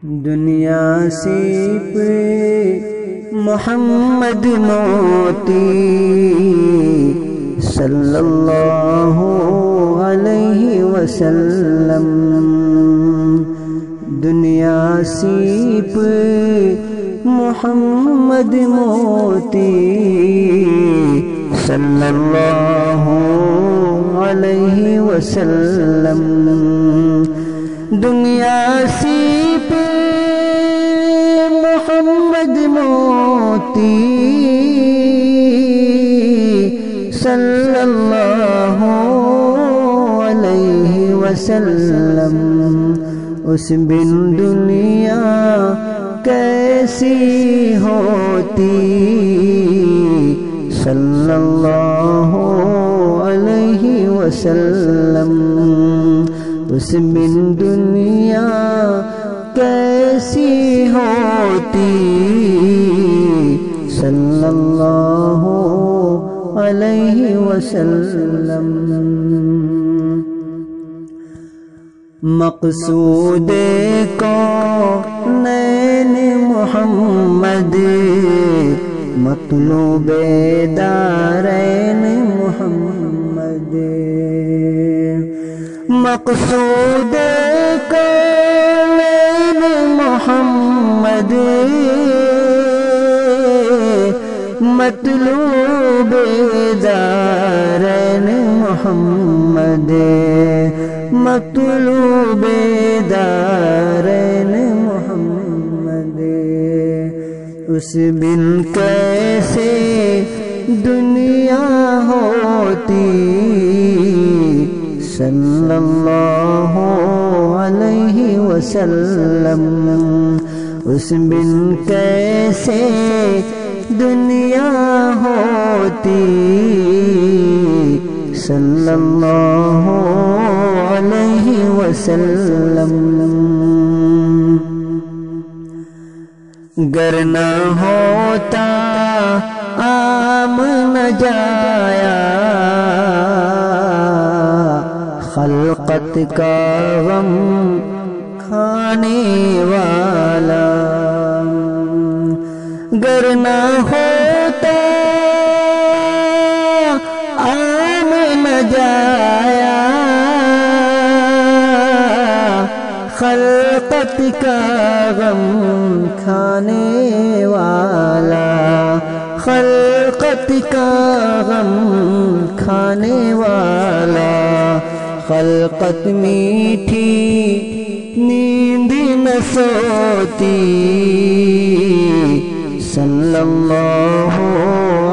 دنیا سیپ محمد موتی صلی اللہ علیہ وسلم، دنیا سیپ محمد موتی صلی اللہ علیہ وسلم، دنیا سیپ محمد موتی صلی اللہ علیہ وسلم، اس بن دنیا کیسی ہوتی صلی اللہ علیہ وسلم، اس بن دنیا کیسی ہوتی صلی اللہ علیہ وسلم۔ مقصود کونین محمد، مطلوب دارین محمد، مقصود کونین محمد، مطلوب دارین محمد، مطلوب دارین محمد، اس بن کیسے دنیا ہوتی صلی اللہ علیہ وسلم، اس بن کیسے دنیا ہوتی صلی اللہ علیہ وسلم، گر نہ ہوتا عام نہ جایا خلقت کا غم کھانے والا، گر نہ ہوتا عام نہ جایا خلقت کا غم کھانے والا، خلقت کا غم کھانے والا، خلقت میٹھی نیند نہ سوتی صلی اللہ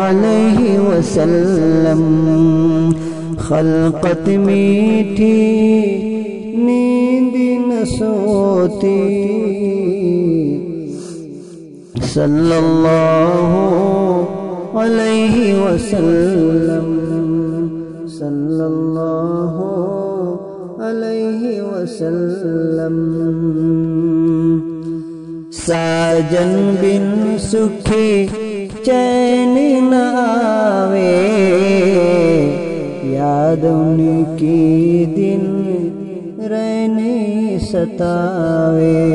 علیہ وسلم، خلقت میٹھی نیند نہ سوتی صلی اللہ علیہ وسلم، صلی اللہ علیہ وسلم، ساجن بن سکھی چین نہ آوے یاد ان کی دن رہنے ستاوے،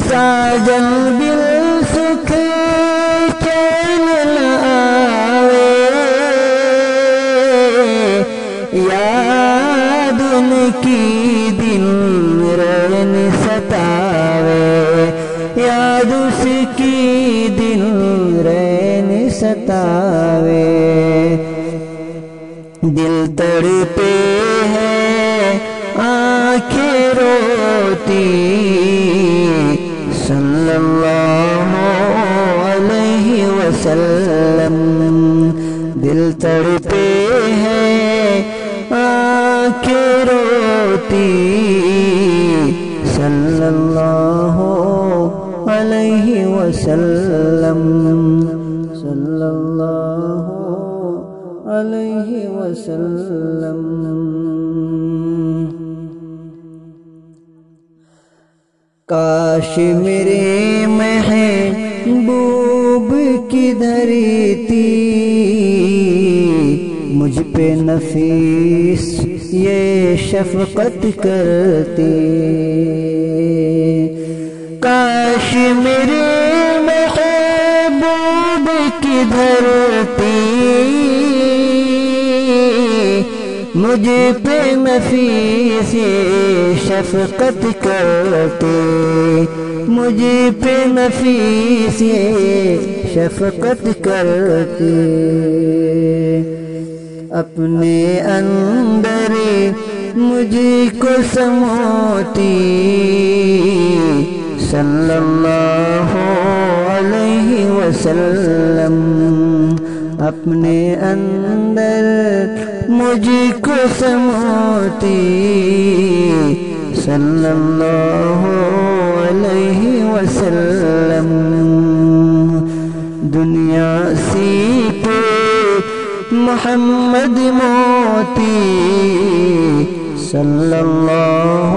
ساجن بن سکھی چین نہ آوے یاد ان کی دن رہنے ستاوے، یاد اس کی دن رہنے ستاوے، دل تڑپے ہے آنکھیں روتی صلی اللہ علیہ وسلم، دل تڑپے ہے آنکھیں روتی صلی اللہ علیہ وسلم، صلی اللہ علیہ وسلم۔ کاش میرے محبوب کی دھرتی مجھ پہ نفیس یہ شفقت کرتی، کاش میرے محبوب کی دھرتی مجھ پہ نفیس شفقت کرتے، مجھ پہ نفیس شفقت کرتے، اپنے اندر مجھ کو سموتی صلی اللہ علیہ وسلم، اپنے اندر مجھ کو سموتی صلی اللہ علیہ وسلم، دنیا سیتے محمد موتی صلی اللہ